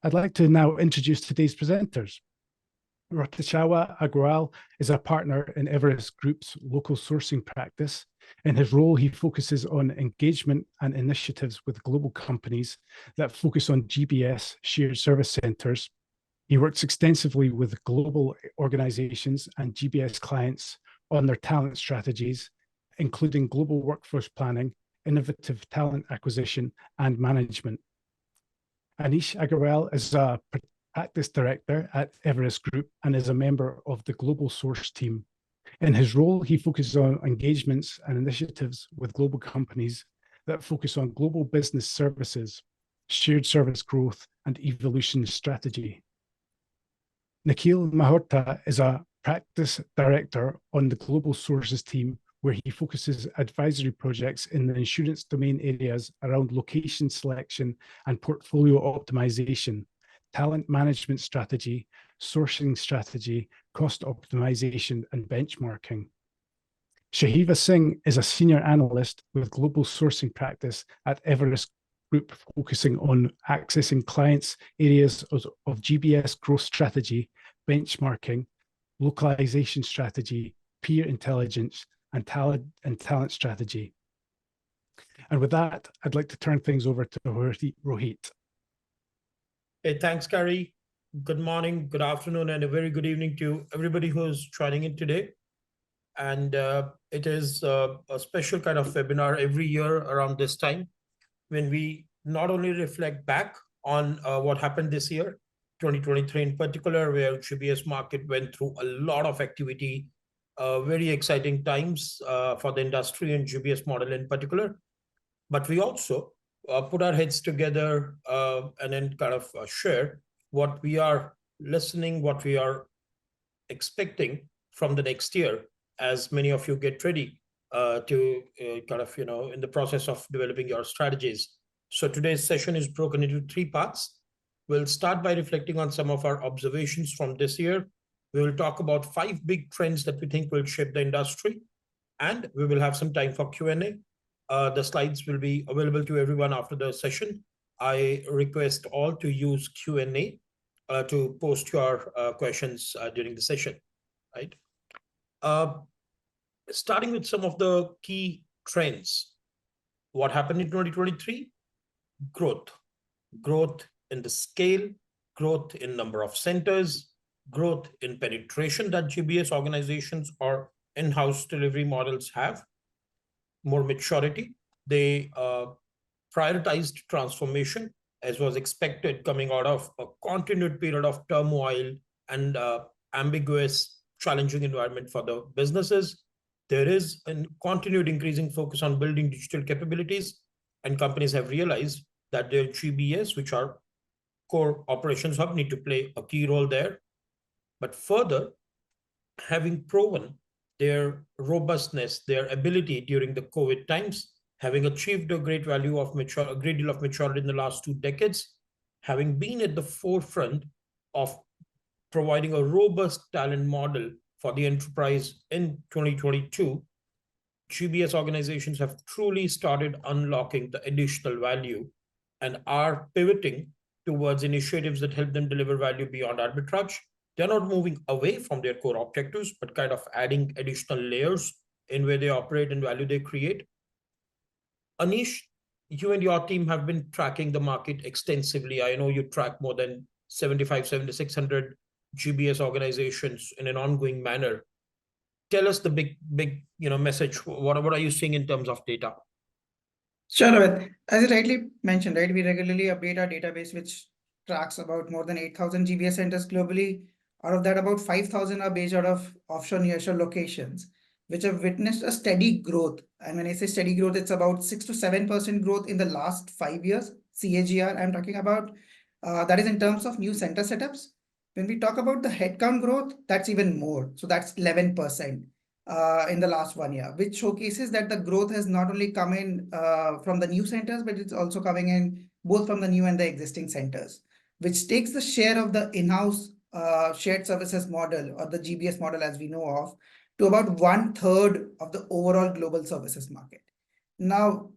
I'd like to now introduce today's presenters. Ratishawa Agrawal is a partner in Everest Group's local sourcing practice. In his role, he focuses on engagement and initiatives with global companies that focus on GBS shared service centers. He works extensively with global organizations and GBS clients on their talent strategies, including global workforce planning, innovative talent acquisition, and management. Anish Agarwal is a practice director at Everest Group and is a member of the global source team. In his role, he focuses on engagements and initiatives with global companies that focus on global business services, shared service growth, and evolution strategy. Nikhil Mahorta is a practice director on the global sources team, where he focuses advisory projects in the insurance domain areas around location selection and portfolio optimization, talent management strategy, sourcing strategy, cost optimization, and benchmarking. Shahiva Singh is a senior analyst with global sourcing practice at Everest Group, focusing on accessing clients' areas of GBS growth strategy, benchmarking, localization strategy, peer intelligence, and talent strategy. And with that, I'd like to turn things over to Rohit. Hey, thanks, Gary. Good morning, good afternoon, and a very good evening to everybody who's joining in today. And it is a special kind of webinar every year around this time, when we not only reflect back on what happened this year, 2023 in particular, where GBS market went through a lot of activity, very exciting times for the industry and GBS model in particular. But we also put our heads together and then kind of share what we are listening, what we are expecting from the next year, as many of you get ready to kind of, in the process of developing your strategies. So today's session is broken into 3 parts. We'll start by reflecting on some of our observations from this year. We will talk about 5 big trends that we think will shape the industry, and we will have some time for Q&A. The slides will be available to everyone after the session. I request all to use Q&A to post your questions during the session, right? Starting with some of the key trends. What happened in 2023? Growth. Growth in the scale, growth in number of centers, growth in penetration that GBS organizations or in-house delivery models have, more maturity. They prioritized transformation, as was expected coming out of a continued period of turmoil and ambiguous, challenging environment for the businesses. There is a continued increasing focus on building digital capabilities, and companies have realized that their GBS, which are core operations hub, need to play a key role there. But further, having proven their robustness, their ability during the COVID times, having achieved a great deal of maturity in the last 2 decades, having been at the forefront of providing a robust talent model for the enterprise in 2022, GBS organizations have truly started unlocking the additional value and are pivoting towards initiatives that help them deliver value beyond arbitrage. They're not moving away from their core objectives, but kind of adding additional layers in where they operate and value they create. Anish, you and your team have been tracking the market extensively. I know you track more than 7,600 GBS organizations in an ongoing manner. Tell us the big message. What are you seeing in terms of data? Sure, Rohit. As you rightly mentioned, right, we regularly update our database, which tracks about more than 8,000 GBS centers globally. Out of that, about 5,000 are based out of offshore nearshore locations, which have witnessed a steady growth. And when I say steady growth, it's about 6 to 7% growth in the last 5 years, CAGR I'm talking about. That is in terms of new center setups. When we talk about the headcount growth, that's even more. So that's 11% in the last 1 year, which showcases that the growth has not only come in from the new centers, but it's also coming in both from the new and the existing centers, which takes the share of the in-house shared services model, or the GBS model as we know of, to about 1/3 of the overall global services market. Now,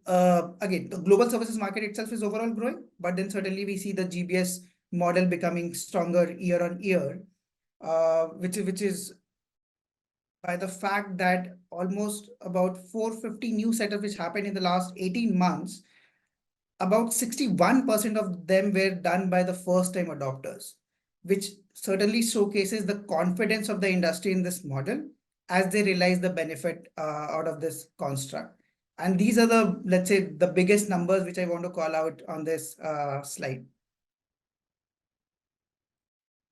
again, the global services market itself is overall growing, but then certainly we see the GBS model becoming stronger year on year, which is by the fact that almost about 450 new setups which happened in the last 18 months, about 61% of them were done by the first time adopters, which certainly showcases the confidence of the industry in this model as they realize the benefit out of this construct. And these are the, let's say, the biggest numbers which I want to call out on this slide.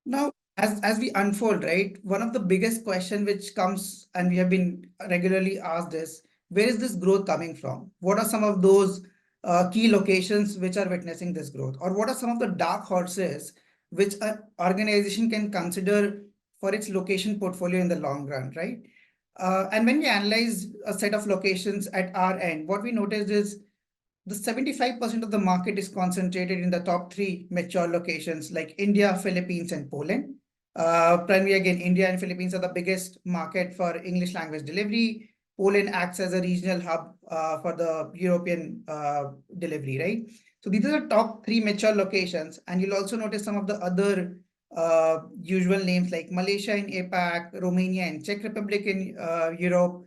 Now, as we unfold, right, one of the biggest question which comes, and we have been regularly asked, is where is this growth coming from? What are some of those key locations which are witnessing this growth? Or what are some of the dark horses which an organization can consider for its location portfolio in the long run, right? And when we analyze a set of locations at our end, what we noticed is the 75% of the market is concentrated in the top 3 mature locations like India, Philippines, and Poland. Primarily, again, India and Philippines are the biggest market for English language delivery. Poland acts as a regional hub for the European delivery, right? So these are the top 3 mature locations. And you'll also notice some of the other usual names like Malaysia in APAC, Romania and Czech Republic in Europe,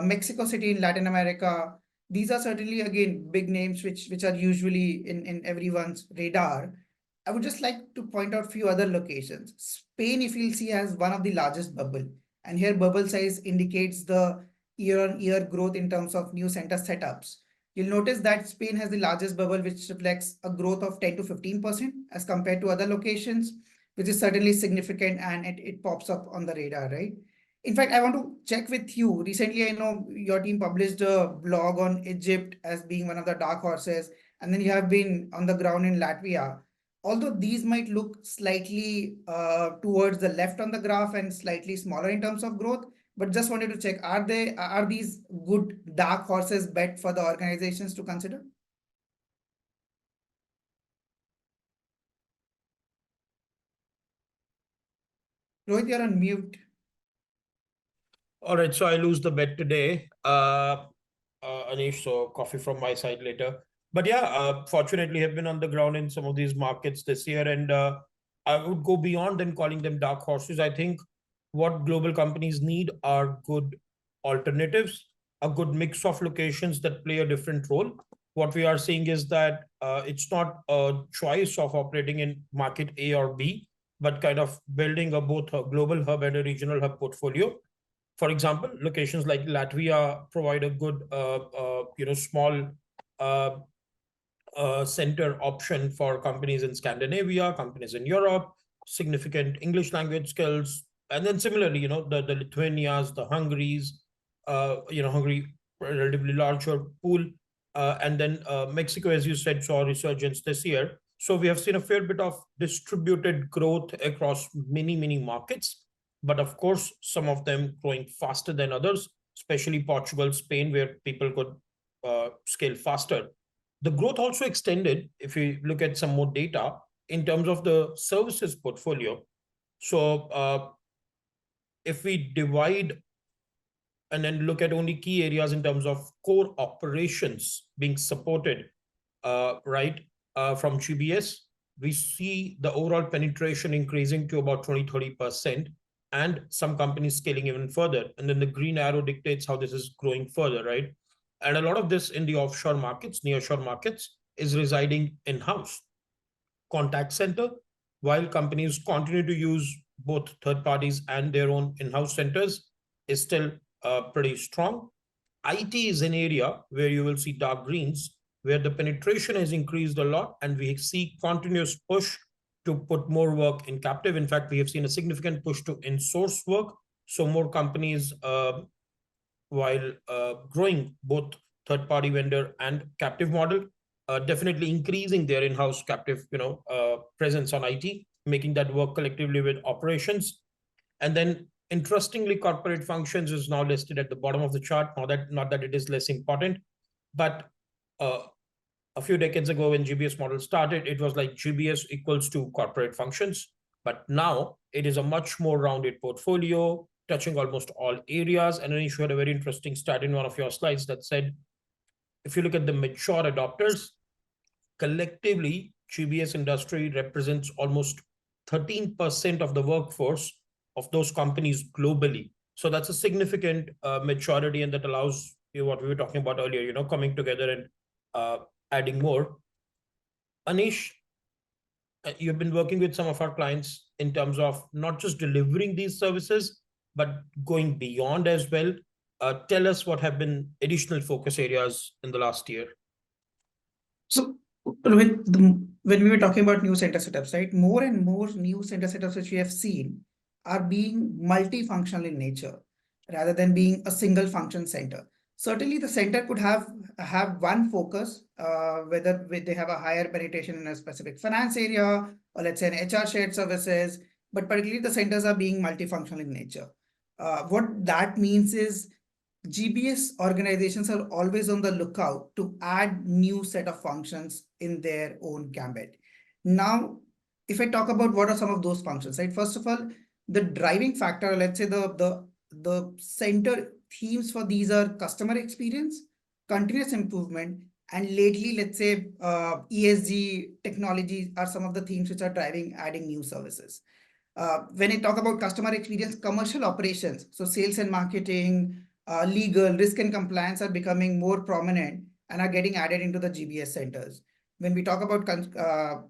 Mexico City in Latin America. These are certainly, again, big names which are usually in everyone's radar. I would just like to point out a few other locations. Spain, if you'll see, has one of the largest bubble. And here bubble size indicates the year-on-year growth in terms of new center setups. You'll notice that Spain has the largest bubble, which reflects a growth of 10 to 15% as compared to other locations, which is certainly significant, and it pops up on the radar, right? In fact, I want to check with you. Recently, I know your team published a blog on Egypt as being one of the dark horses, and then you have been on the ground in Latvia. Although these might look slightly towards the left on the graph and slightly smaller in terms of growth, but just wanted to check, are these good dark horses bet for the organizations to consider? Rohit, you're on mute. All right, so I lose the bet today, Anish, so coffee from my side later. But yeah, fortunately, have been on the ground in some of these markets this year, and I would go beyond than calling them dark horses. I think what global companies need are good alternatives, a good mix of locations that play a different role. What we are seeing is that it's not a choice of operating in market A or B, but kind of building both a global hub and a regional hub portfolio. For example, locations like Latvia provide a good, small center option for companies in Scandinavia, companies in Europe, significant English language skills. And then similarly, the Lithuanias, the Hungaries, Hungary, relatively larger pool. And then Mexico, as you said, saw a resurgence this year. So we have seen a fair bit of distributed growth across many, many markets. But of course, some of them growing faster than others, especially Portugal, Spain, where people could scale faster. The growth also extended, if we look at some more data, in terms of the services portfolio. So if we divide and then look at only key areas in terms of core operations being supported, from GBS, we see the overall penetration increasing to about 20-30%. And some companies scaling even further. And then the green arrow dictates how this is growing further, right? And a lot of this in the offshore markets, nearshore markets, is residing in-house. Contact center, while companies continue to use both third parties and their own in-house centers, is still pretty strong. IT is an area where you will see dark greens, where the penetration has increased a lot, and we see continuous push to put more work in captive. In fact, we have seen a significant push to in-source work. So more companies, while growing both third-party vendor and captive model, definitely increasing their in-house captive, presence on IT, making that work collectively with operations. And then, interestingly, corporate functions is now listed at the bottom of the chart. Not that it is less important, but a few decades ago when GBS model started, it was like GBS equals to corporate functions. But now it is a much more rounded portfolio, touching almost all areas. And Anish, you had a very interesting stat in one of your slides that said, if you look at the mature adopters, collectively, GBS industry represents almost 13% of the workforce of those companies globally. So that's a significant maturity, and that allows what we were talking about earlier, coming together and adding more. Anish, you've been working with some of our clients in terms of not just delivering these services, but going beyond as well. Tell us what have been additional focus areas in the last year. So when we were talking about new center setups, right? More and more new center setups which we have seen are being multifunctional in nature rather than being a single function center. Certainly, the center could have one focus, whether they have a higher penetration in a specific finance area or let's say an HR shared services, but particularly the centers are being multifunctional in nature. What that means is GBS organizations are always on the lookout to add new set of functions in their own gambit. Now, if I talk about what are some of those functions, right? First of all, the driving factor, let's say the center themes for these are customer experience, continuous improvement, and lately, let's say ESG technology are some of the themes which are driving adding new services. When I talk about customer experience, commercial operations, so sales and marketing, legal, risk and compliance are becoming more prominent and are getting added into the GBS centers. When we talk about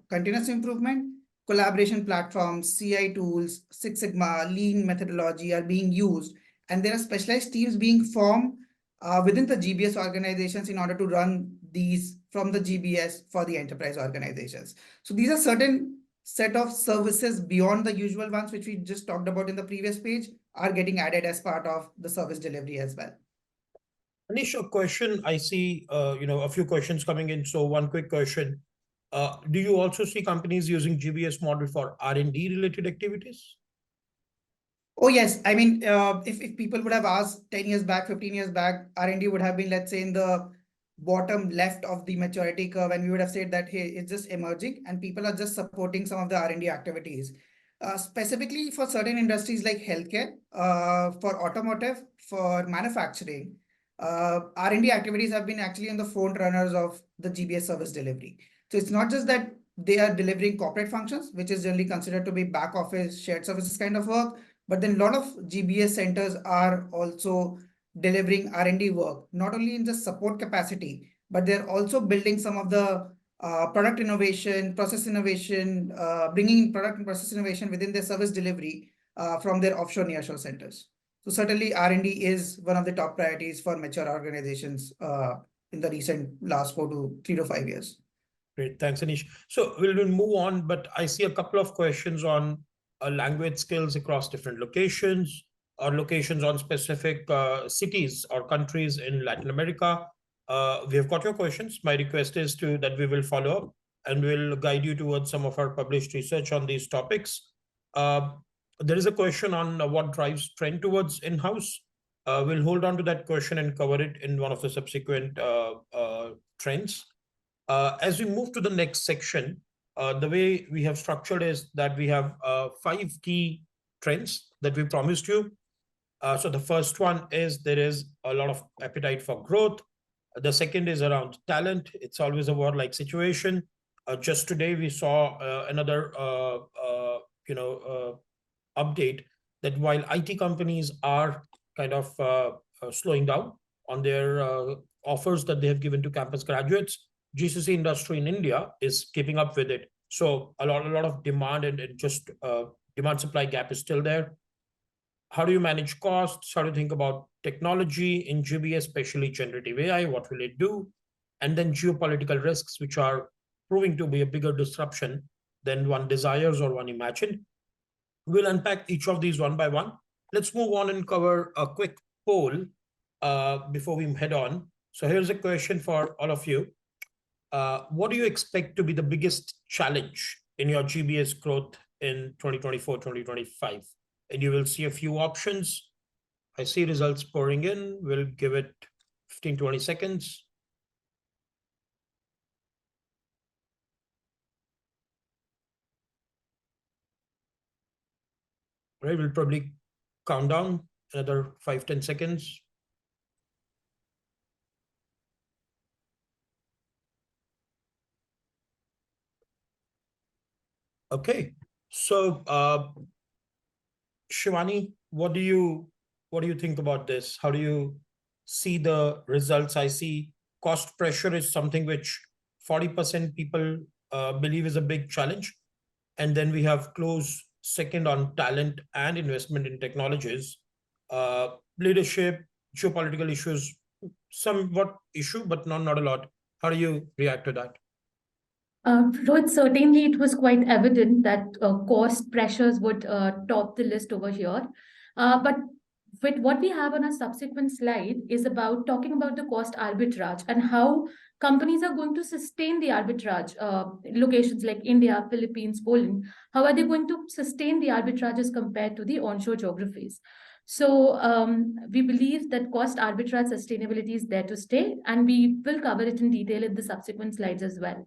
continuous improvement, collaboration platforms, CI tools, Six Sigma, lean methodology are being used, and there are specialized teams being formed within the GBS organizations in order to run these from the GBS for the enterprise organizations. So these are certain set of services beyond the usual ones, which we just talked about in the previous page, are getting added as part of the service delivery as well. Anish, a question I see, a few questions coming in. So one quick question. Do you also see companies using GBS model for R&D related activities? Oh, yes. I mean, if people would have asked 10 years back, 15 years back, R&D would have been, let's say, in the bottom left of the maturity curve, and we would have said that, hey, it's just emerging and people are just supporting some of the R&D activities. Specifically for certain industries like healthcare, for automotive, for manufacturing, R&D activities have been actually on the front runners of the GBS service delivery. So it's not just that they are delivering corporate functions, which is generally considered to be back office shared services kind of work, but then a lot of GBS centers are also delivering R&D work, not only in the support capacity, but they're also building some of the product innovation, process innovation, bringing product and process innovation within their service delivery from their offshore nearshore centers. So certainly R&D is one of the top priorities for mature organizations in the recent last 3 to 5 years. Great, thanks, Anish. So we'll move on, but I see a couple of questions on language skills across different locations, or locations on specific cities or countries in Latin America. We have got your questions. My request is that we will follow up and we'll guide you towards some of our published research on these topics. There is a question on what drives trend towards in-house. We'll hold on to that question and cover it in one of the subsequent trends. As we move to the next section, the way we have structured is that we have 5 key trends that we promised you. So the first one is there is a lot of appetite for growth. The second is around talent. It's always a war-like situation. Just today, we saw another update that while IT companies are kind of slowing down on their offers that they have given to campus graduates, GCC industry in India is keeping up with it. So a lot of demand and just demand supply gap is still there. How do you manage costs? How do you think about technology in GBS, especially generative AI? What will it do? And then geopolitical risks, which are proving to be a bigger disruption than one desires or one imagined. We'll unpack each of these one by one. Let's move on and cover a quick poll before we head on. So here's a question for all of you. What do you expect to be the biggest challenge in your GBS growth in 2024, 2025? And you will see a few options. I see results pouring in. We'll give it 15, 20 seconds. Right, we'll probably count down another 5, 10 seconds. Okay. So, Shivani, what do you think about this? How do you see the results? I see cost pressure is something which 40% people believe is a big challenge. And then we have close second on talent and investment in technologies, leadership, geopolitical issues, somewhat issue, but not a lot. How do you react to that? Rohit, certainly it was quite evident that cost pressures would top the list over here. But with what we have on a subsequent slide is about talking about the cost arbitrage and how companies are going to sustain the arbitrage. Locations like India, Philippines, Poland, how are they going to sustain the arbitrage as compared to the onshore geographies? So we believe that cost arbitrage sustainability is there to stay, and we will cover it in detail in the subsequent slides as well.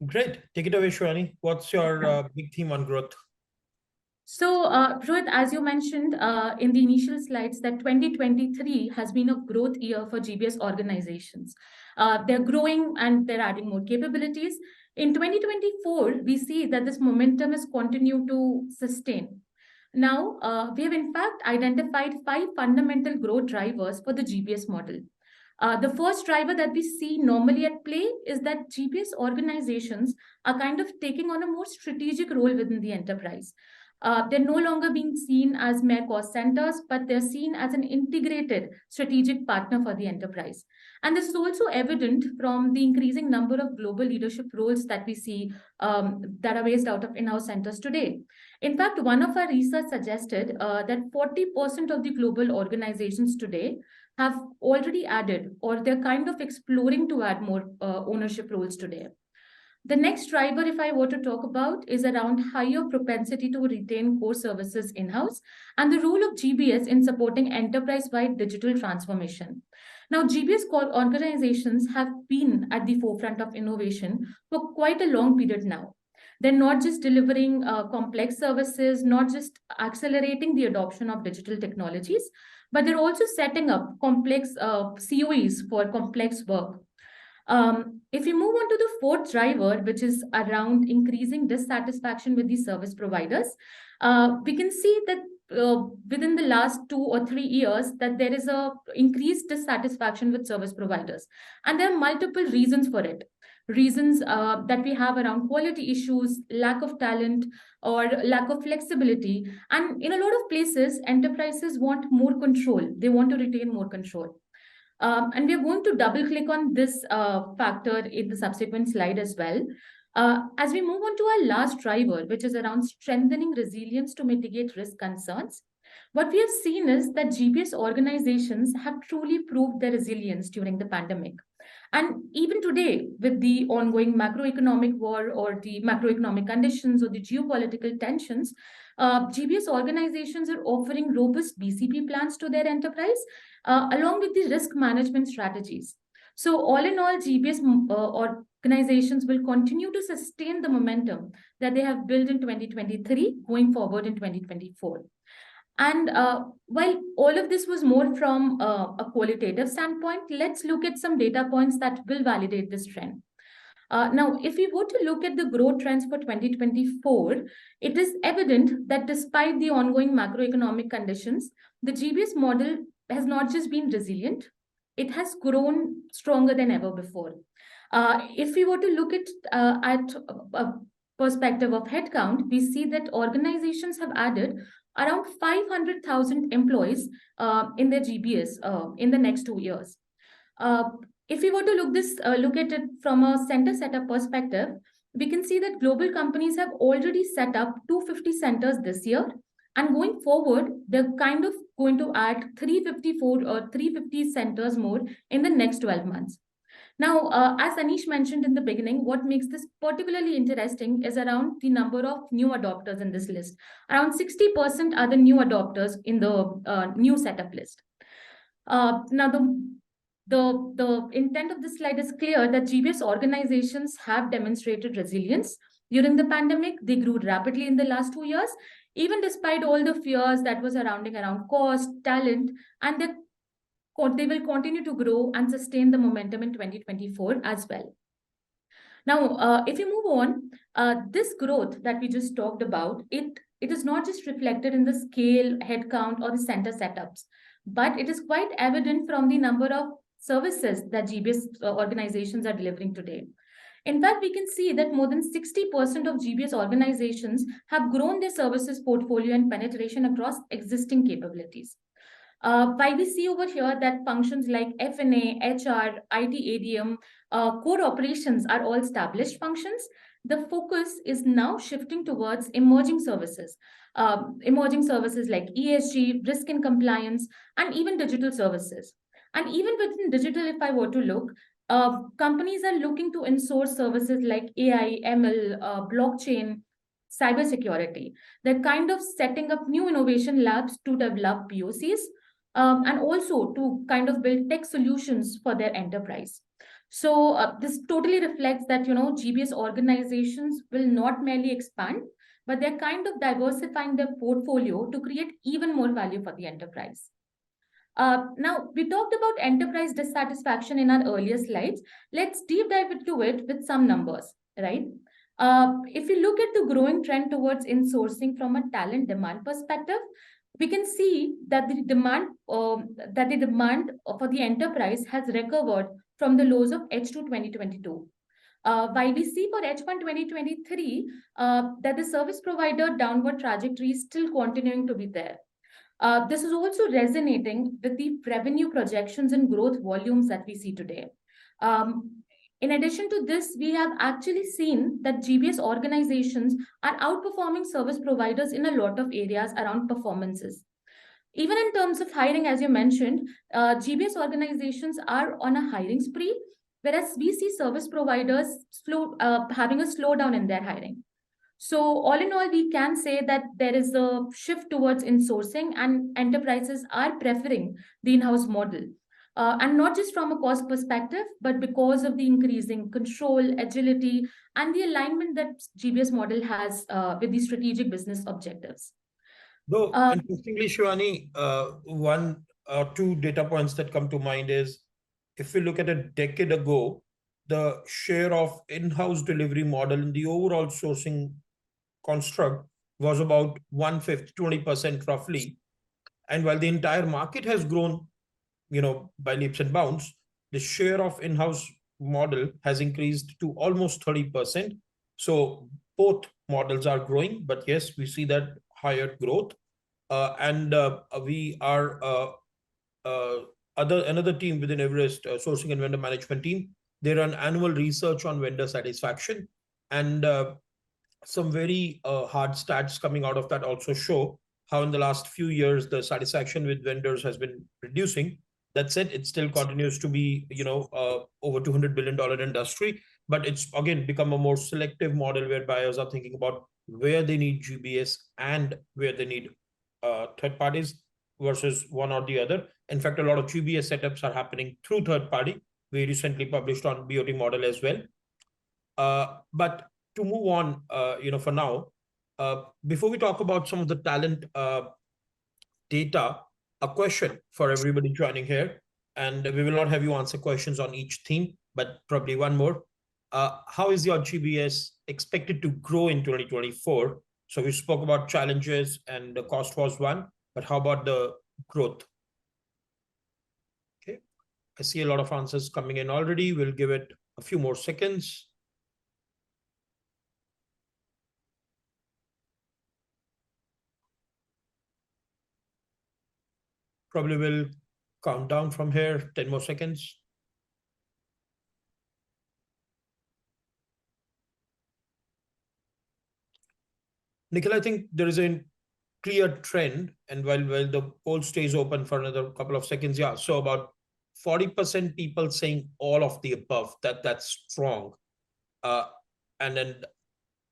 Great. Take it away, Shivani. What's your big theme on growth? So, Rohit, as you mentioned in the initial slides, that 2023 has been a growth year for GBS organizations. They're growing and they're adding more capabilities. In 2024, we see that this momentum is continued to sustain. Now, we have in fact identified 5 fundamental growth drivers for the GBS model. The first driver that we see normally at play is that GBS organizations are kind of taking on a more strategic role within the enterprise. They're no longer being seen as mere cost centers, but they're seen as an integrated strategic partner for the enterprise. And this is also evident from the increasing number of global leadership roles that we see that are based out of in-house centers today. In fact, one of our research suggested that 40% of the global organizations today have already added, or they're kind of exploring to add more ownership roles today. The next driver, if I were to talk about, is around higher propensity to retain core services in-house and the role of GBS in supporting enterprise-wide digital transformation. Now, GBS organizations have been at the forefront of innovation for quite a long period now. They're not just delivering complex services, not just accelerating the adoption of digital technologies, but they're also setting up complex COEs for complex work. If we move on to the fourth driver, which is around increasing dissatisfaction with the service providers, we can see that within the last 2 or 3 years that there is a increased dissatisfaction with service providers. And there are multiple reasons for it. Reasons that we have around quality issues, lack of talent, or lack of flexibility. And in a lot of places, enterprises want more control. They want to retain more control. And we are going to double click on this factor in the subsequent slide as well. As we move on to our last driver, which is around strengthening resilience to mitigate risk concerns, what we have seen is that GBS organizations have truly proved their resilience during the pandemic. And even today, with the ongoing macroeconomic war or the macroeconomic conditions or the geopolitical tensions, GBS organizations are offering robust BCP plans to their enterprise, along with the risk management strategies. So all in all, GBS organizations will continue to sustain the momentum that they have built in 2023 going forward in 2024. And while all of this was more from a qualitative standpoint, let's look at some data points that will validate this trend. Now, if we were to look at the growth trends for 2024, it is evident that despite the ongoing macroeconomic conditions, the GBS model has not just been resilient, it has grown stronger than ever before. If we were to look at a perspective of headcount, we see that organizations have added around 500,000 employees in their GBS in the next 2 years. If we were to look at it from a center setup perspective, we can see that global companies have already set up 250 centers this year. And going forward, they're kind of going to add 354 or 350 centers more in the next 12 months. Now, as Anish mentioned in the beginning, what makes this particularly interesting is around the number of new adopters in this list. Around 60% are the new adopters in the new setup list. Now, the intent of this slide is clear that GBS organizations have demonstrated resilience. During the pandemic, they grew rapidly in the last 2 years, even despite all the fears that was surrounding around cost, talent, and they will continue to grow and sustain the momentum in 2024 as well. Now, if you move on, this growth that we just talked about, it is not just reflected in the scale, headcount, or the center setups, but it is quite evident from the number of services that GBS organizations are delivering today. In fact, we can see that more than 60% of GBS organizations have grown their services portfolio and penetration across existing capabilities. While we see over here that functions like F&A, HR, IT ADM, core operations are all established functions, the focus is now shifting towards emerging services like ESG, risk and compliance, and even digital services. And even within digital, if I were to look, companies are looking to insource services like AI, ML, blockchain, cybersecurity. They're kind of setting up new innovation labs to develop POCs, and also to kind of build tech solutions for their enterprise. So this totally reflects that, GBS organizations will not merely expand, but they're kind of diversifying their portfolio to create even more value for the enterprise. Now, we talked about enterprise dissatisfaction in our earlier slides. Let's deep dive into it with some numbers, right? If you look at the growing trend towards insourcing from a talent demand perspective, we can see that the demand for the enterprise has recovered from the lows of H2 2022. While we see for H1 2023 that the service provider downward trajectory is still continuing to be there. This is also resonating with the revenue projections and growth volumes that we see today. In addition to this, we have actually seen that GBS organizations are outperforming service providers in a lot of areas around performances. Even in terms of hiring, as you mentioned, GBS organizations are on a hiring spree, whereas we see service providers having a slowdown in their hiring. So all in all, we can say that there is a shift towards insourcing, and enterprises are preferring the in-house model. And not just from a cost perspective, but because of the increasing control, agility, and the alignment that GBS model has with the strategic business objectives. Though, interestingly, Shivani, one or two data points that come to mind is, if we look at a decade ago, the share of in-house delivery model in the overall sourcing construct was about 1/5, 20% roughly. And while the entire market has grown, by leaps and bounds, the share of in-house model has increased to almost 30%. So both models are growing, but yes, we see that higher growth. We are another team within Everest, sourcing and vendor management team. They run annual research on vendor satisfaction, and some very hard stats coming out of that also show how in the last few years the satisfaction with vendors has been reducing. That said, it still continues to be, over $200 billion industry, but it's again become a more selective model where buyers are thinking about where they need GBS and where they need third parties versus one or the other. In fact, a lot of GBS setups are happening through third party. We recently published on BOT model as well. But to move on, for now, before we talk about some of the talent data, a question for everybody joining here, and we will not have you answer questions on each theme, but probably one more. How is your GBS expected to grow in 2024? So we spoke about challenges and the cost was one, but how about the growth? Okay, I see a lot of answers coming in already. We'll give it a few more seconds. Probably will count down from here, 10 more seconds. Nikhil, I think there is a clear trend, and while the poll stays open for another couple of seconds, yeah, so about 40% people saying all of the above, that's strong. And then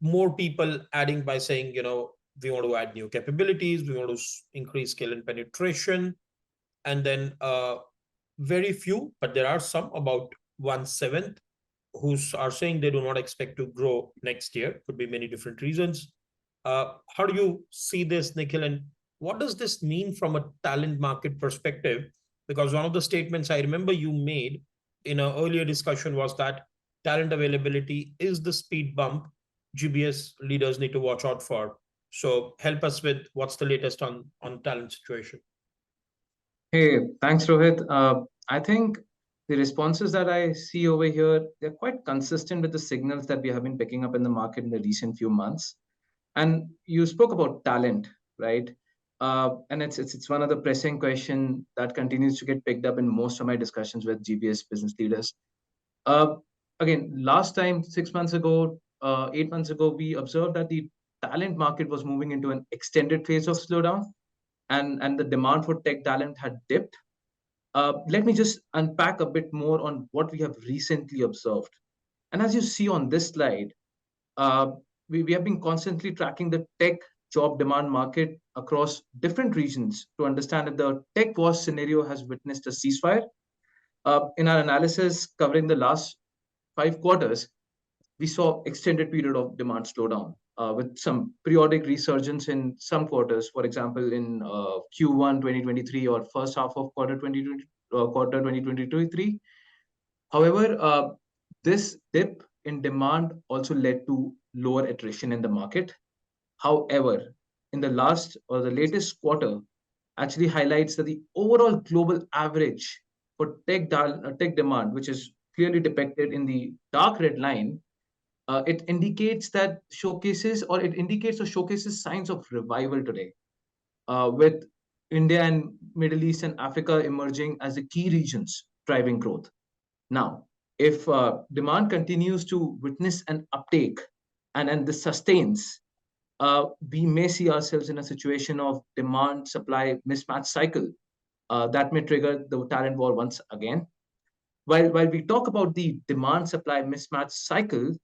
more people adding by saying, we want to add new capabilities, we want to increase scale and penetration. And then very few, but there are some, about 1/7, who are saying they do not expect to grow next year. Could be many different reasons. How do you see this, Nikhil? And what does this mean from a talent market perspective? Because one of the statements I remember you made in an earlier discussion was that talent availability is the speed bump GBS leaders need to watch out for. So help us with what's the latest on talent situation. Hey, thanks, Rohit. I think the responses that I see over here, they're quite consistent with the signals that we have been picking up in the market in the recent few months. And you spoke about talent, right? And it's one of the pressing question that continues to get picked up in most of my discussions with GBS business leaders. Again, last time, 6 months ago, 8 months ago, we observed that the talent market was moving into an extended phase of slowdown, and the demand for tech talent had dipped. Let me just unpack a bit more on what we have recently observed. And as you see on this slide, we have been constantly tracking the tech job demand market across different regions to understand if the tech war scenario has witnessed a ceasefire. In our analysis covering the last 5 quarters, we saw extended period of demand slowdown with some periodic resurgence in some quarters. For example, in Q1 2023 or first half of quarter 2023. However, this dip in demand also led to lower attrition in the market. However, in the last or the latest quarter actually highlights that the overall global average for tech demand, which is clearly depicted in the dark red line, it indicates or showcases signs of revival today, with India and Middle East and Africa emerging as the key regions driving growth. Now, if demand continues to witness an uptake and this sustains, we may see ourselves in a situation of demand-supply mismatch cycle that may trigger the talent war once again. While we talk about the demand-supply mismatch cycle,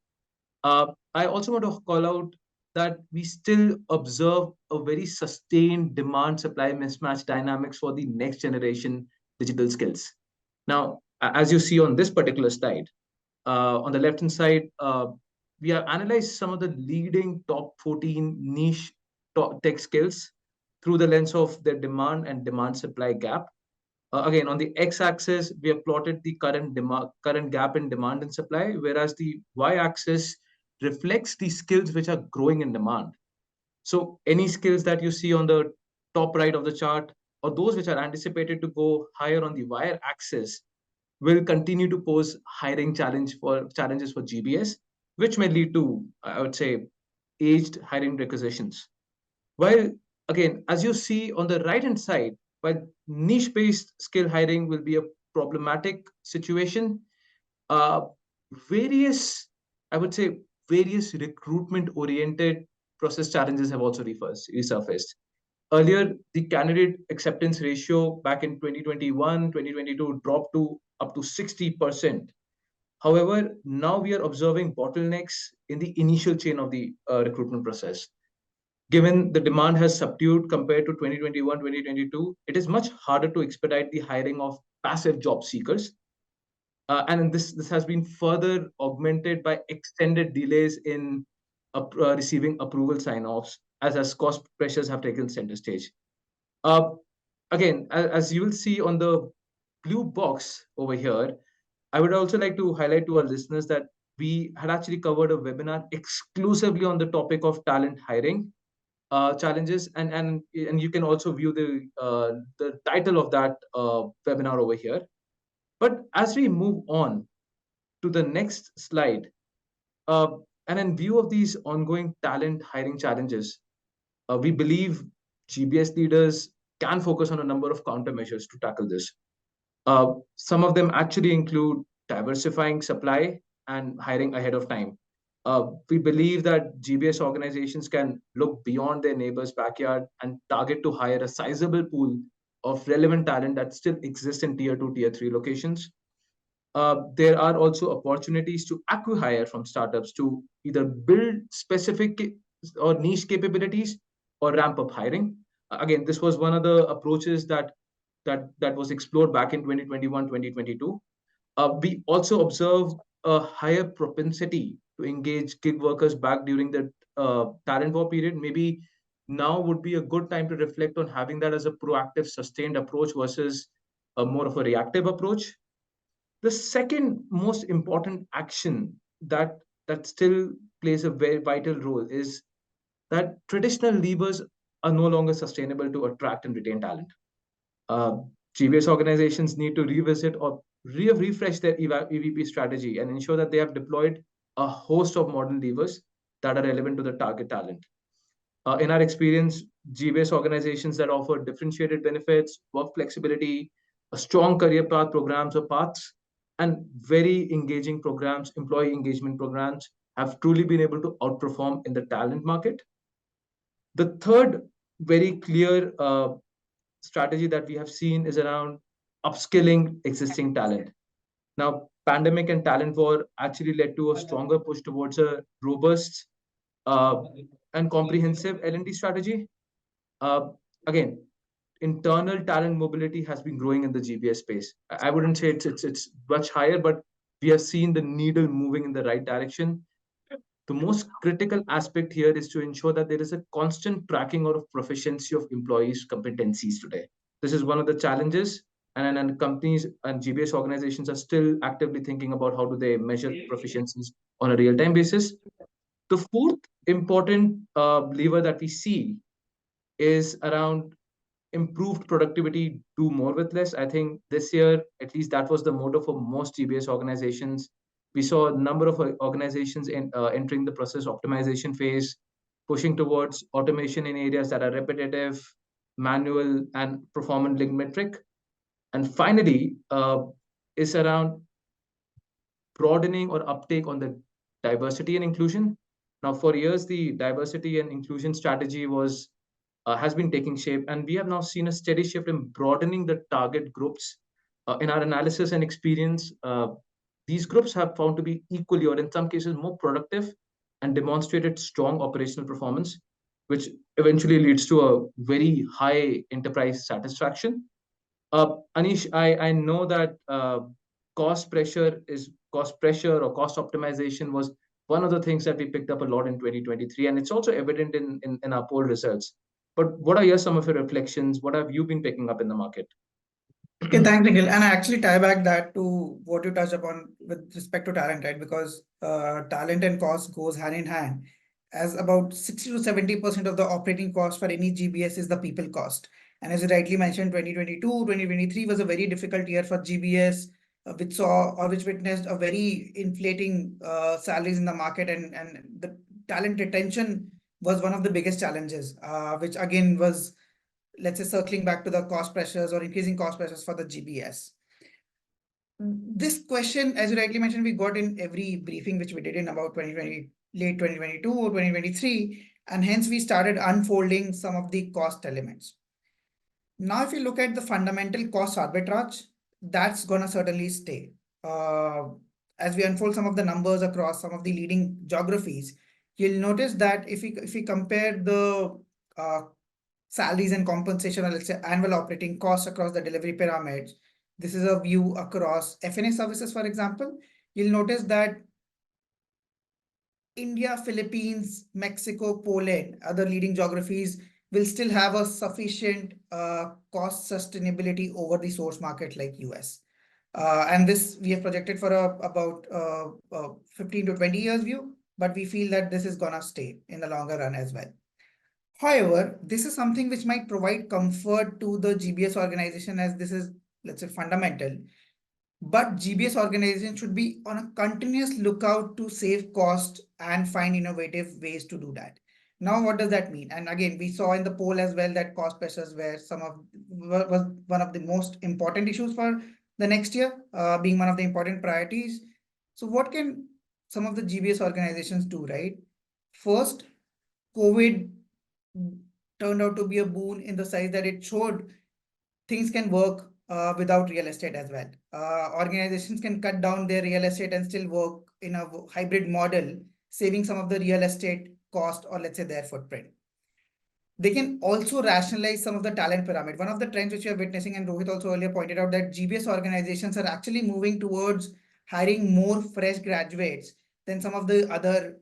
I also want to call out that we still observe a very sustained demand-supply mismatch dynamics for the next generation digital skills. Now, as you see on this particular slide, on the left-hand side, we have analyzed some of the leading top 14 niche tech skills through the lens of their demand and demand-supply gap. Again, on the x-axis, we have plotted the current gap in demand and supply, whereas the y-axis reflects the skills which are growing in demand. So any skills that you see on the top right of the chart, or those which are anticipated to go higher on the y-axis, will continue to pose hiring challenges for GBS, which may lead to, I would say, aged hiring requisitions. While, again, as you see on the right-hand side, while niche-based skill hiring will be a problematic situation, various recruitment-oriented process challenges have also resurfaced. Earlier, the candidate acceptance ratio back in 2021, 2022 dropped to up to 60%. However, now we are observing bottlenecks in the initial chain of the recruitment process. Given the demand has subdued compared to 2021, 2022, it is much harder to expedite the hiring of passive job seekers. And this has been further augmented by extended delays in receiving approval sign-offs as cost pressures have taken center stage. Again, as you will see on the blue box over here, I would also like to highlight to our listeners that we had actually covered a webinar exclusively on the topic of talent hiring challenges, and you can also view the title of that webinar over here. But as we move on to the next slide, and in view of these ongoing talent hiring challenges, we believe GBS leaders can focus on a number of countermeasures to tackle this. Some of them actually include diversifying supply and hiring ahead of time. We believe that GBS organizations can look beyond their neighbor's backyard and target to hire a sizable pool of relevant talent that still exists in tier 2, tier 3 locations. There are also opportunities to acquire from startups to either build specific or niche capabilities or ramp up hiring. Again, this was one of the approaches that was explored back in 2021, 2022. We also observe a higher propensity to engage gig workers back during the talent war period. Maybe now would be a good time to reflect on having that as a proactive, sustained approach versus a more of a reactive approach. The second most important action that still plays a very vital role is that traditional levers are no longer sustainable to attract and retain talent. GBS organizations need to revisit or refresh their EVP strategy and ensure that they have deployed a host of modern levers that are relevant to the target talent. In our experience, GBS organizations that offer differentiated benefits, work flexibility, a strong career path programs or paths, and very engaging programs, employee engagement programs, have truly been able to outperform in the talent market. The third very clear strategy that we have seen is around upskilling existing talent. Now, pandemic and talent war actually led to a stronger push towards a robust and comprehensive L&D strategy. Again, internal talent mobility has been growing in the GBS space. I wouldn't say it's much higher, but we have seen the needle moving in the right direction. The most critical aspect here is to ensure that there is a constant tracking of proficiency of employees' competencies today. This is one of the challenges, and companies and GBS organizations are still actively thinking about how do they measure proficiencies on a real-time basis. The fourth important lever that we see is around improved productivity, do more with less. I think this year, at least that was the motto for most GBS organizations. We saw a number of organizations entering the process optimization phase, pushing towards automation in areas that are repetitive, manual, and performance-linked metric. And finally, is around broadening or uptake on the diversity and inclusion. Now, for years, the diversity and inclusion strategy has been taking shape, and we have now seen a steady shift in broadening the target groups. In our analysis and experience, these groups have found to be equally, or in some cases, more productive and demonstrated strong operational performance, which eventually leads to a very high enterprise satisfaction. Anish, I know that cost pressure or cost optimization was one of the things that we picked up a lot in 2023, and it's also evident in our poll results. But what are some of your reflections? What have you been picking up in the market? Okay, thanks, Nikhil. And I actually tie back that to what you touched upon with respect to talent, right? Because talent and cost goes hand in hand, as about 60 to 70% of the operating cost for any GBS is the people cost. And as you rightly mentioned, 2022, 2023 was a very difficult year for GBS, which witnessed a very inflating salaries in the market, and the talent retention was one of the biggest challenges, which again was, let's say, circling back to the cost pressures or increasing cost pressures for the GBS. This question, as you rightly mentioned, we got in every briefing which we did in about late 2022 or 2023, and hence we started unfolding some of the cost elements. Now, if you look at the fundamental cost arbitrage, that's going to certainly stay. As we unfold some of the numbers across some of the leading geographies, you'll notice that if we compare the salaries and compensation, or let's say annual operating costs across the delivery pyramids, this is a view across F&A services, for example, you'll notice that India, Philippines, Mexico, Poland, other leading geographies will still have a sufficient cost sustainability over the source market like US. And this we have projected for about 15 to 20 years view, but we feel that this is going to stay in the longer run as well. However, this is something which might provide comfort to the GBS organization, as this is, let's say, fundamental. But GBS organization should be on a continuous lookout to save cost and find innovative ways to do that. Now, what does that mean? And again, we saw in the poll as well that cost pressures was one of the most important issues for the next year, being one of the important priorities. So what can some of the GBS organizations do, right? First, COVID turned out to be a boon in the size that it showed things can work without real estate as well. Organizations can cut down their real estate and still work in a hybrid model, saving some of the real estate cost, or let's say their footprint. They can also rationalize some of the talent pyramid. One of the trends which we are witnessing, and Rohit also earlier pointed out, that GBS organizations are actually moving towards hiring more fresh graduates than some of the other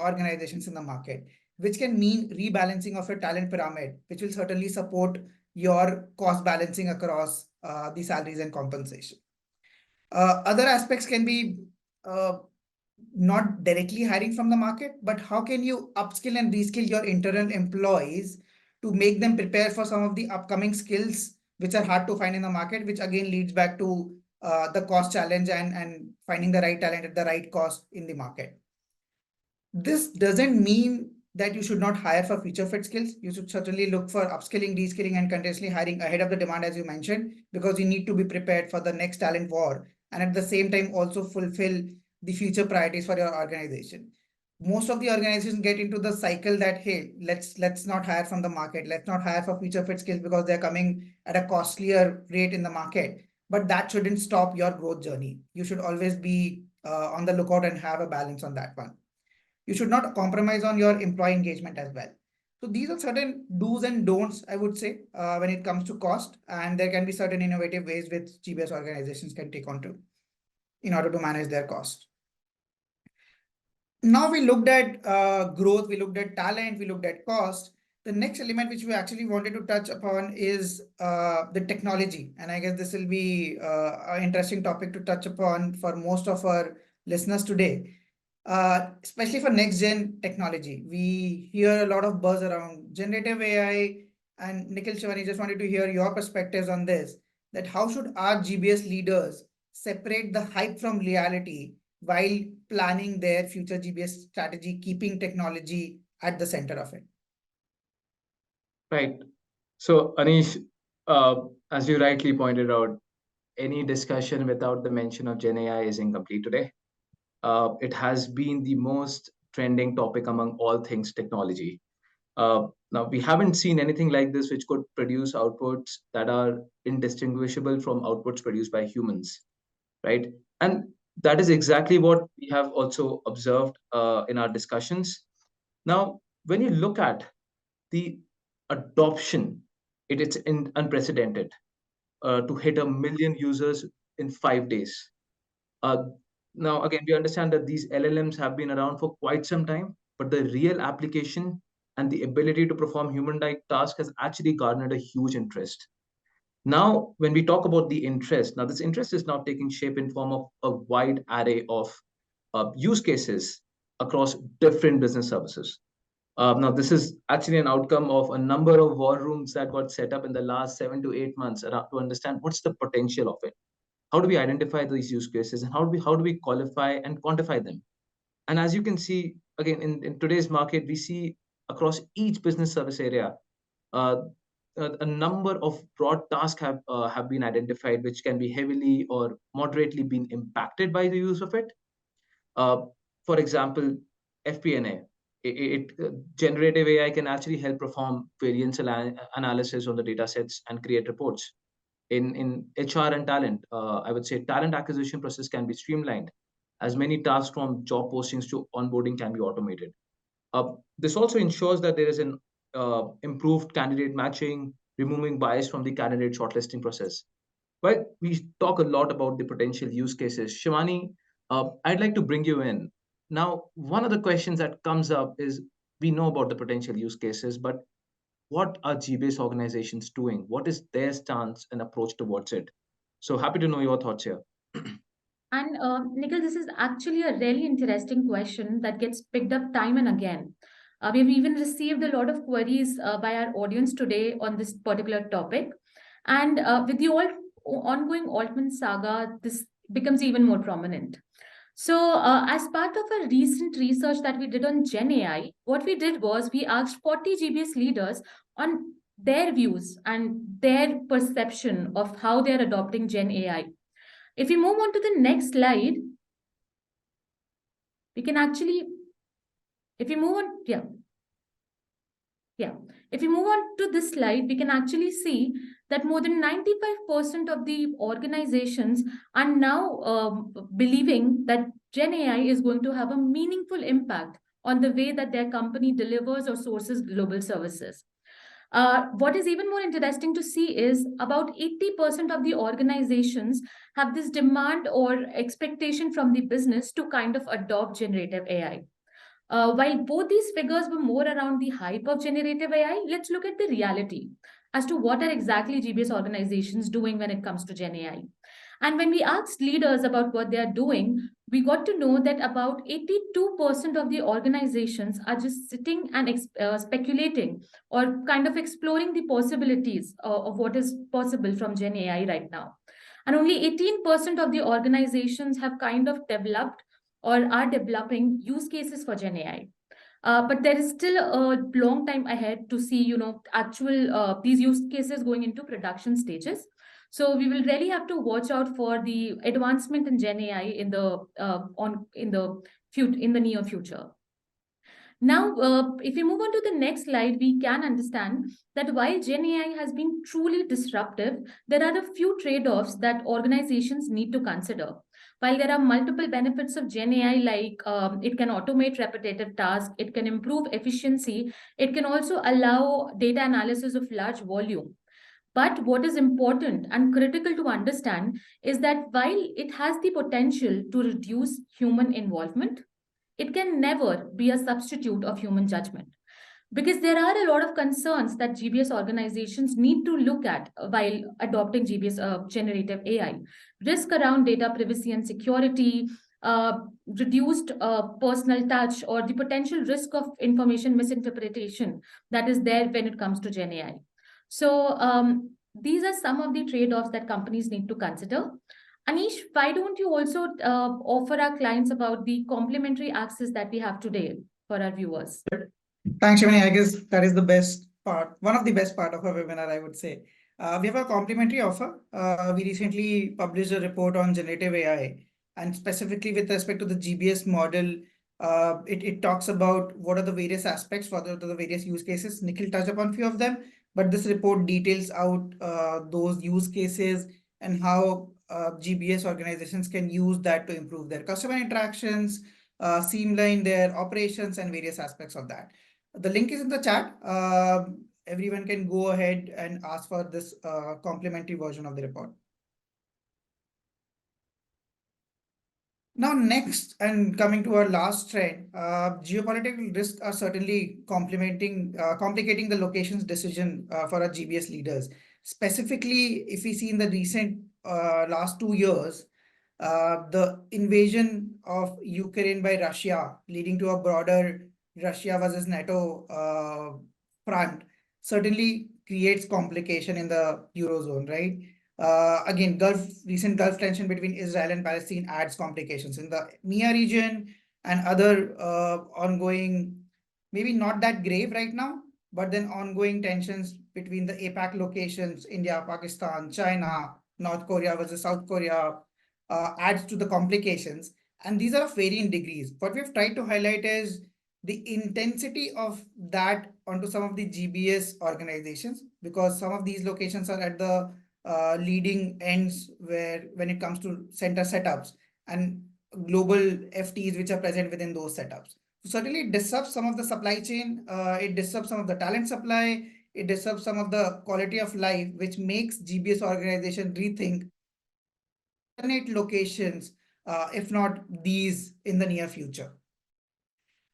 organizations in the market, which can mean rebalancing of your talent pyramid, which will certainly support your cost balancing across the salaries and compensation. Other aspects can be not directly hiring from the market, but how can you upskill and reskill your internal employees to make them prepare for some of the upcoming skills which are hard to find in the market, which again leads back to the cost challenge and finding the right talent at the right cost in the market. This doesn't mean that you should not hire for future fit skills. You should certainly look for upskilling, reskilling, and continuously hiring ahead of the demand, as you mentioned, because you need to be prepared for the next talent war, and at the same time also fulfill the future priorities for your organization. Most of the organizations get into the cycle that, hey, let's not hire from the market, let's not hire for future fit skills because they're coming at a costlier rate in the market. But that shouldn't stop your growth journey. You should always be on the lookout and have a balance on that one. You should not compromise on your employee engagement as well. So these are certain do's and don'ts, I would say, when it comes to cost, and there can be certain innovative ways which GBS organizations can take on to in order to manage their cost. Now we looked at growth, we looked at talent, we looked at cost. The next element which we actually wanted to touch upon is the technology. And I guess this will be an interesting topic to touch upon for most of our listeners today. Especially for next gen technology. We hear a lot of buzz around generative AI, and Nikhil, Shivani, just wanted to hear your perspectives on this, that how should our GBS leaders separate the hype from reality while planning their future GBS strategy, keeping technology at the center of it? Right. So, Anish, as you rightly pointed out, any discussion without the mention of Gen AI is incomplete today. It has been the most trending topic among all things technology. Now, we haven't seen anything like this which could produce outputs that are indistinguishable from outputs produced by humans, right? And that is exactly what we have also observed in our discussions. Now, when you look at the adoption, it's unprecedented to hit 1 million users in 5 days. Now, again, we understand that these LLMs have been around for quite some time, but the real application and the ability to perform human-like tasks has actually garnered a huge interest. Now, when we talk about the interest, now this interest is now taking shape in form of a wide array of use cases across different business services. Now, this is actually an outcome of a number of war rooms that got set up in the last 7 to 8 months to understand what's the potential of it. How do we identify these use cases, and how do we qualify and quantify them? And as you can see, again, in today's market, we see across each business service area, a number of broad tasks have been identified, which can be heavily or moderately been impacted by the use of it. For example, FP&A. Generative AI can actually help perform variance analysis on the data sets and create reports. In HR and talent, I would say talent acquisition process can be streamlined, as many tasks from job postings to onboarding can be automated. This also ensures that there is an improved candidate matching, removing bias from the candidate shortlisting process. Well, we talk a lot about the potential use cases. Shivani, I'd like to bring you in. Now, one of the questions that comes up is, we know about the potential use cases, but what are GBS organizations doing? What is their stance and approach towards it? So happy to know your thoughts here. And Nikhil, this is actually a really interesting question that gets picked up time and again. We've even received a lot of queries by our audience today on this particular topic. And with the ongoing Altman saga, this becomes even more prominent. So, as part of a recent research that we did on Gen AI, what we did was we asked 40 GBS leaders on their views and their perception of how they're adopting Gen AI. If we move on to the next slide, we can actually, if we move on, If we move on to this slide, we can actually see that more than 95% of the organizations are now believing that Gen AI is going to have a meaningful impact on the way that their company delivers or sources global services. What is even more interesting to see is about 80% of the organizations have this demand or expectation from the business to kind of adopt generative AI. While both these figures were more around the hype of generative AI, let's look at the reality as to what are exactly GBS organizations doing when it comes to Gen AI. And when we asked leaders about what they are doing, we got to know that about 82% of the organizations are just sitting and speculating or kind of exploring the possibilities of what is possible from Gen AI right now. And only 18% of the organizations have kind of developed or are developing use cases for Gen AI. But there is still a long time ahead to see, actual these use cases going into production stages. So we will really have to watch out for the advancement in Gen AI in the near future. Now, if we move on to the next slide, we can understand that while Gen AI has been truly disruptive, there are a few trade-offs that organizations need to consider. While there are multiple benefits of Gen AI, like it can automate repetitive tasks, it can improve efficiency, it can also allow data analysis of large volume. But what is important and critical to understand is that while it has the potential to reduce human involvement, it can never be a substitute of human judgment. Because there are a lot of concerns that GBS organizations need to look at while adopting GBS generative AI. Risk around data privacy and security, reduced personal touch, or the potential risk of information misinterpretation that is there when it comes to Gen AI. So these are some of the trade-offs that companies need to consider. Anish, why don't you also offer our clients about the complimentary access that we have today for our viewers? Thanks, Shivani. I guess that is the best part, one of the best part of our webinar, I would say. We have a complimentary offer. We recently published a report on generative AI, and specifically with respect to the GBS model, it talks about what are the various aspects for the various use cases. Nikhil touched upon a few of them, but this report details out those use cases and how GBS organizations can use that to improve their customer interactions, streamline their operations, and various aspects of that. The link is in the chat. Everyone can go ahead and ask for this complimentary version of the report. Now, next, and coming to our last trend, geopolitical risks are certainly complicating the locations decision for our GBS leaders. Specifically, if we see in the recent last 2 years, the invasion of Ukraine by Russia, leading to a broader Russia versus NATO front, certainly creates complication in the Eurozone, right? Again, recent Gulf tension between Israel and Palestine adds complications in the MEA region, and other ongoing, maybe not that grave right now, but then ongoing tensions between the APAC locations, India, Pakistan, China, North Korea versus South Korea, adds to the complications. And these are of varying degrees. What we've tried to highlight is the intensity of that onto some of the GBS organizations, because some of these locations are at the leading ends when it comes to center setups and global FTs which are present within those setups. So certainly it disrupts some of the supply chain, it disrupts some of the talent supply, it disrupts some of the quality of life, which makes GBS organization rethink alternate locations, if not these, in the near future.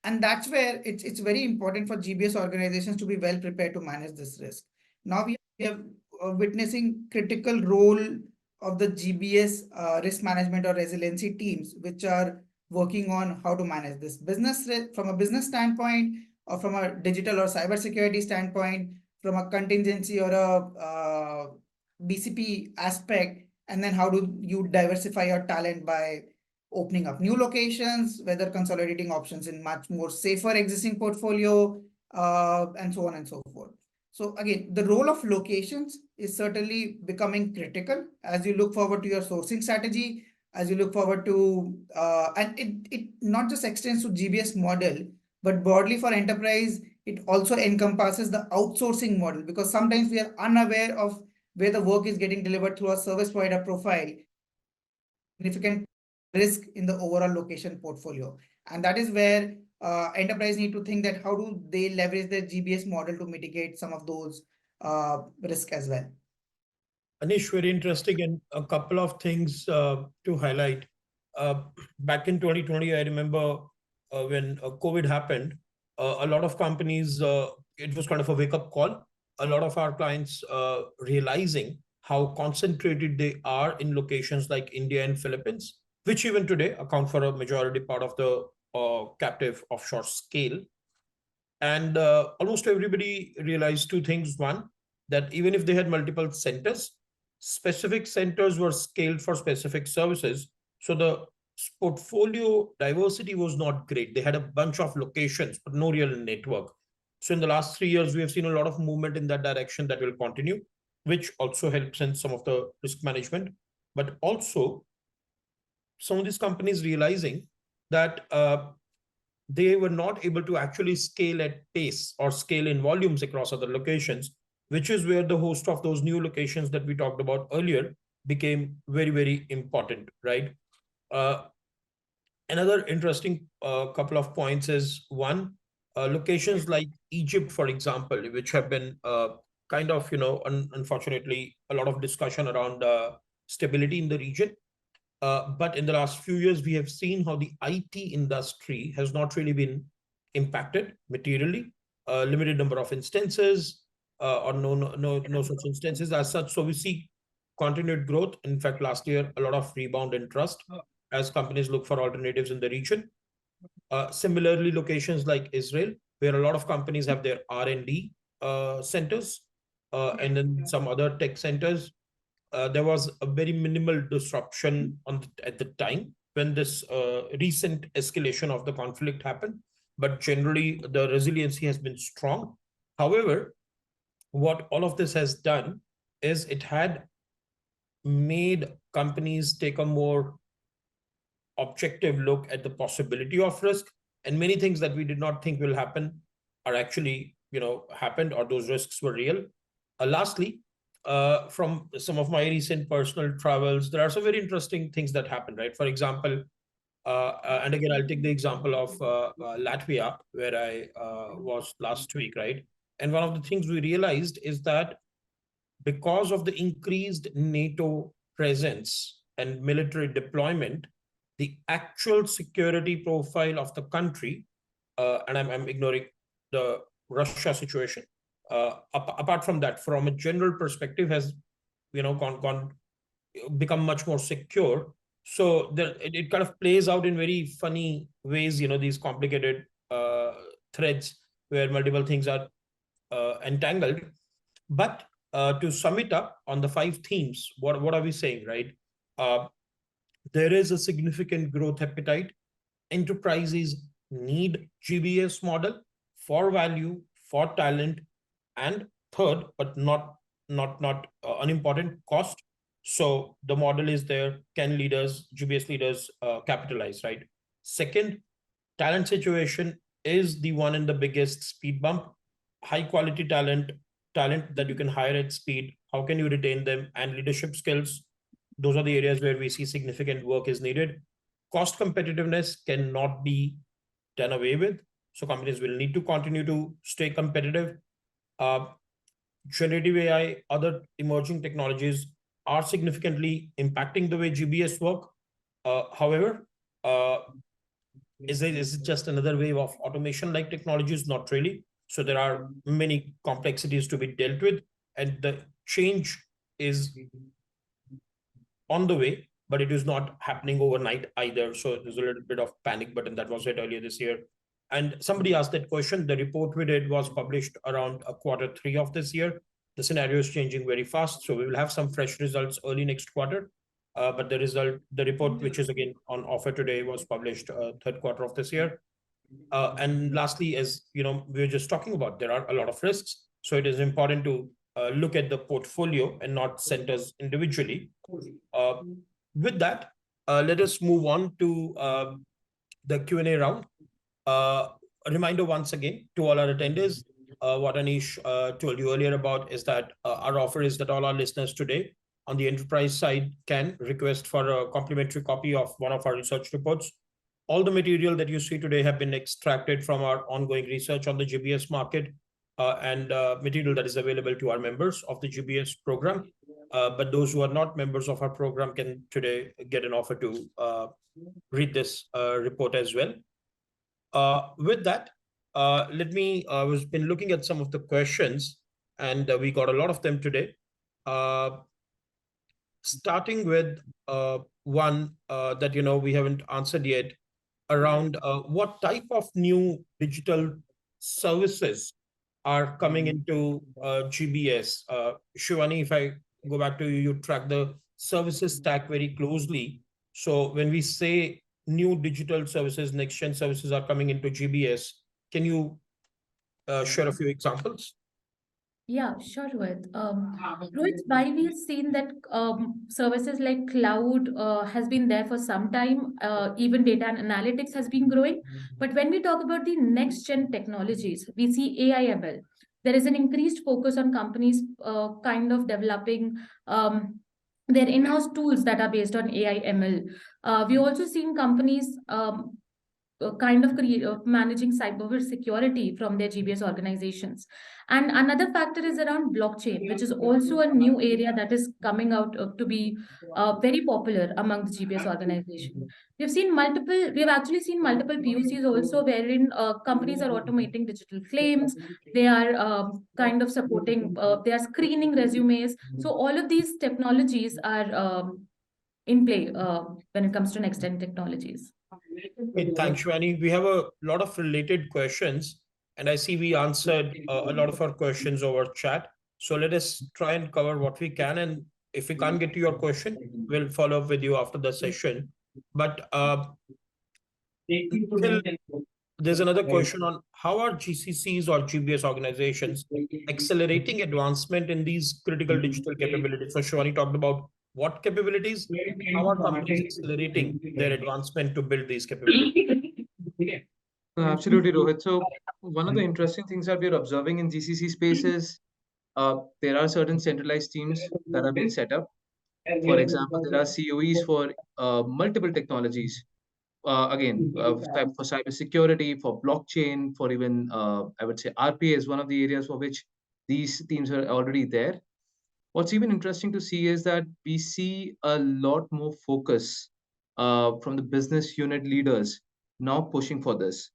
And that's where it's very important for GBS organizations to be well prepared to manage this risk. Now we are witnessing critical role of the GBS risk management or resiliency teams, which are working on how to manage this business from a business standpoint, or from a digital or cybersecurity standpoint, from a contingency or a BCP aspect, and then how do you diversify your talent by opening up new locations, whether consolidating options in much more safer existing portfolio, and so on and so forth. So again, the role of locations is certainly becoming critical as you look forward to your sourcing strategy, as you look forward to, and it not just extends to GBS model, but broadly for enterprise, it also encompasses the outsourcing model, because sometimes we are unaware of where the work is getting delivered through a service provider profile, significant risk in the overall location portfolio. And that is where enterprise need to think that how do they leverage their GBS model to mitigate some of those risk as well. Anish, very interesting, and a couple of things to highlight. Back in 2020, I remember when COVID happened, a lot of companies, it was kind of a wake-up call. A lot of our clients realizing how concentrated they are in locations like India and Philippines, which even today account for a majority part of the captive offshore scale. And almost everybody realized two things. One, that even if they had multiple centers, specific centers were scaled for specific services. So the portfolio diversity was not great. They had a bunch of locations, but no real network. So in the last 3 years, we have seen a lot of movement in that direction that will continue, which also helps in some of the risk management. But also, some of these companies realizing that they were not able to actually scale at pace or scale in volumes across other locations, which is where the host of those new locations that we talked about earlier became very, very important, right? Another interesting couple of points is one, locations like Egypt, for example, which have been kind of, unfortunately, a lot of discussion around stability in the region. But in the last few years, we have seen how the IT industry has not really been impacted materially. Limited number of instances or no such instances as such. So we see continued growth. In fact, last year, a lot of rebound in trust as companies look for alternatives in the region. Similarly, locations like Israel, where a lot of companies have their R&D centers, and then some other tech centers. There was a very minimal disruption at the time when this recent escalation of the conflict happened, but generally the resiliency has been strong. However, what all of this has done is it had made companies take a more objective look at the possibility of risk, and many things that we did not think will happen are actually, happened, or those risks were real. Lastly, from some of my recent personal travels, there are some very interesting things that happen, right? For example, and again, I'll take the example of Latvia, where I was last week, right? And one of the things we realized is that because of the increased NATO presence and military deployment, the actual security profile of the country, and I'm ignoring the Russia situation, apart from that, from a general perspective, has become much more secure. So it kind of plays out in very funny ways, these complicated threads where multiple things are entangled. But to sum it up on the 5 themes, what are we saying, right? There is a significant growth appetite. Enterprises need GBS model for value, for talent, and third, but not unimportant, cost. So the model is there. Can GBS leaders capitalize, right? Second, talent situation is the one in the biggest speed bump. High quality talent that you can hire at speed. How can you retain them? And leadership skills. Those are the areas where we see significant work is needed. Cost competitiveness cannot be done away with. So companies will need to continue to stay competitive. Generative AI, other emerging technologies are significantly impacting the way GBS work. However, is it just another wave of automation like technologies? Not really. So there are many complexities to be dealt with, and the change is on the way, but it is not happening overnight either. So there's a little bit of panic button that was said earlier this year. And somebody asked that question. The report we did was published around Q3 of this year. The scenario is changing very fast. So we will have some fresh results early next quarter. But the report, which is again on offer today, was published Q3 of this year. And lastly, as we were just talking about, there are a lot of risks. So it is important to look at the portfolio and not centers individually. With that, let us move on to the Q&A round. A reminder once again to all our attendees, what Anish told you earlier about is that our offer is that all our listeners today on the enterprise side can request for a complimentary copy of one of our research reports. All the material that you see today have been extracted from our ongoing research on the GBS market and material that is available to our members of the GBS program. But those who are not members of our program can today get an offer to read this report as well. With that, I've been looking at some of the questions, and we got a lot of them today. starting with one that we haven't answered yet, around what type of new digital services are coming into GBS. Shivani, if I go back to you, you track the services stack very closely. So when we say new digital services, next-gen services are coming into GBS, can you share a few examples? Yeah, sure, Rohit. Rohit, while we've seen that services like cloud has been there for some time, even data and analytics has been growing. But when we talk about the next gen technologies, we see AI ML. There is an increased focus on companies kind of developing their in-house tools that are based on AI ML. We also seen companies kind of managing cyber security from their GBS organizations. And another factor is around blockchain, which is also a new area that is coming out to be very popular among the GBS organization. We've actually seen multiple POCs also wherein companies are automating digital claims. They are kind of supporting, they are screening resumes. So all of these technologies are in play when it comes to next gen technologies. Okay, thanks, Shivani. We have a lot of related questions, and I see we answered a lot of our questions over chat. So let us try and cover what we can. And if we can't get to your question, we'll follow up with you after the session. But there's another question on how are GCCs or GBS organizations accelerating advancement in these critical digital capabilities? So Shivani talked about what capabilities, how are companies accelerating their advancement to build these capabilities? Absolutely, Rohit. So one of the interesting things that we're observing in GCC space is there are certain centralized teams that have been set up. For example, there are COEs for multiple technologies. Again, for cybersecurity, for blockchain, for even I would say RPA is one of the areas for which these teams are already there. What's even interesting to see is that we see a lot more focus from the business unit leaders now pushing for this.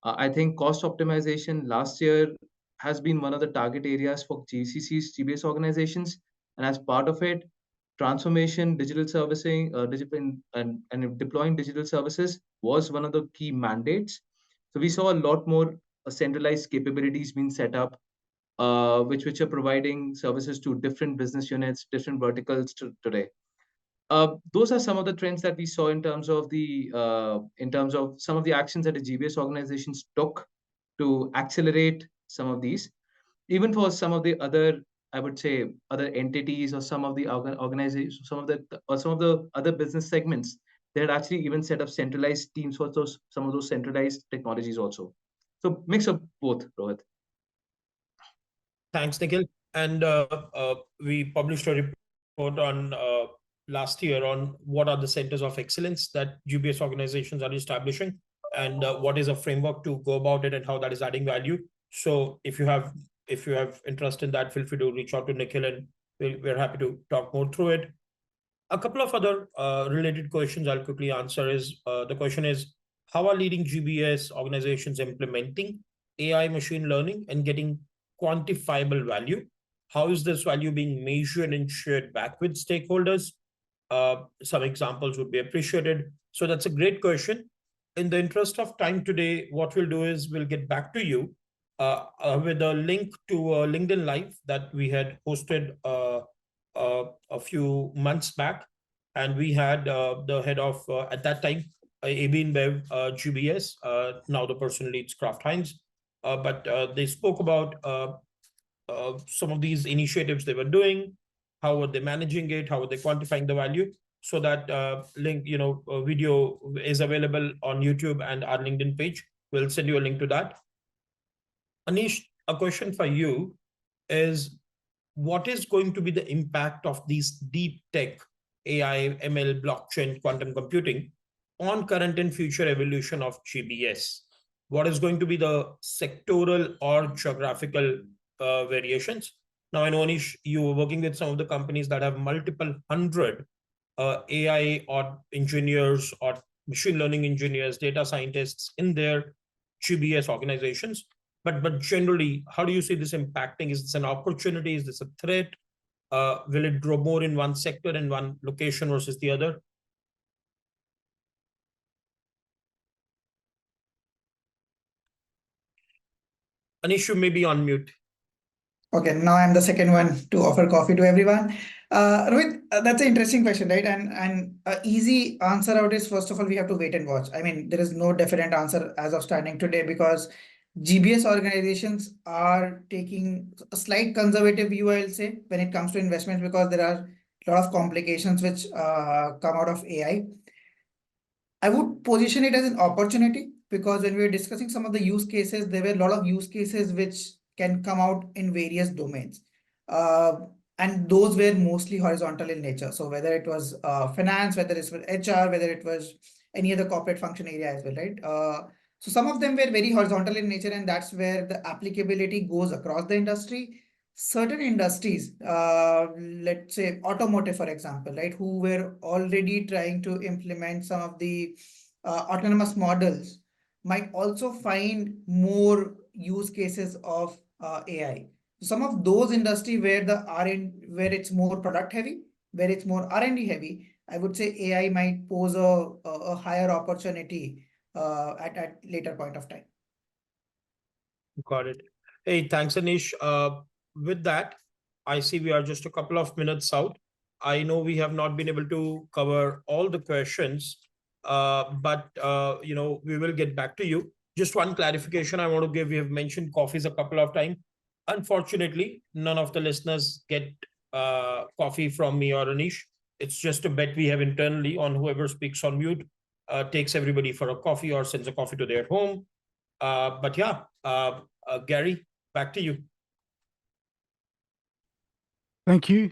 I think cost optimization last year has been one of the target areas for GCCs, GBS organizations, and as part of it, transformation, digital servicing, and deploying digital services was one of the key mandates. So we saw a lot more centralized capabilities being set up, which are providing services to different business units, different verticals today. Those are some of the trends that we saw in terms of some of the actions that the GBS organizations took to accelerate some of these. Even for some of the other, I would say, other entities or some of the organizations, some of the other business segments, they had actually even set up centralized teams for some of those centralized technologies also. So mix of both, Rohit. Thanks, Nikhil. And we published a report on last year on what are the centers of excellence that GBS organizations are establishing, and what is a framework to go about it and how that is adding value. So if you have interest in that, feel free to reach out to Nikhil, and we're happy to talk more through it. A couple of other related questions I'll quickly answer is, the question is, how are leading GBS organizations implementing AI machine learning and getting quantifiable value? How is this value being measured and shared back with stakeholders? Some examples would be appreciated. So that's a great question. In the interest of time today, what we'll do is we'll get back to you with a link to a LinkedIn Live that we had hosted a few months back. And we had the head of, at that time, AB InBev GBS, now the person leads Kraft Heinz. But they spoke about some of these initiatives they were doing, how were they managing it, how were they quantifying the value. So that link, video is available on YouTube and our LinkedIn page. We'll send you a link to that. Anish, a question for you is, what is going to be the impact of these deep tech, AI, ML, blockchain, quantum computing on current and future evolution of GBS? What is going to be the sectoral or geographical variations? Now, I know, Anish, you were working with some of the companies that have multiple hundred AI or engineers or machine learning engineers, data scientists in their GBS organizations. But generally, how do you see this impacting? Is this an opportunity? Is this a threat? Will it grow more in one sector and one location versus the other? Anish, you may be on mute. Okay, now I'm the second one to offer coffee to everyone. Rohit, that's an interesting question, right? And an easy answer out is, first of all, we have to wait and watch. I mean, there is no definite answer as of standing today, because GBS organizations are taking a slight conservative view, I'll say, when it comes to investments, because there are a lot of complications which come out of AI. I would position it as an opportunity, because when we were discussing some of the use cases, there were a lot of use cases which can come out in various domains. And those were mostly horizontal in nature. So whether it was finance, whether it's with HR, whether it was any other corporate function area as well, right? So some of them were very horizontal in nature, and that's where the applicability goes across the industry. Certain industries, let's say automotive, for example, right, who were already trying to implement some of the autonomous models, might also find more use cases of AI. Some of those industry where the where it's more product heavy, where it's more R&D heavy, I would say AI might pose a higher opportunity at later point of time. Got it. Hey, thanks, Anish. With that, I see we are just a couple of minutes out. I know we have not been able to cover all the questions, but we will get back to you. Just one clarification I want to give. We have mentioned coffees a couple of times. Unfortunately, none of the listeners get coffee from me or Anish. It's just a bet we have internally on whoever speaks on mute, takes everybody for a coffee or sends a coffee to their home. But yeah, Gary, back to you. Thank you.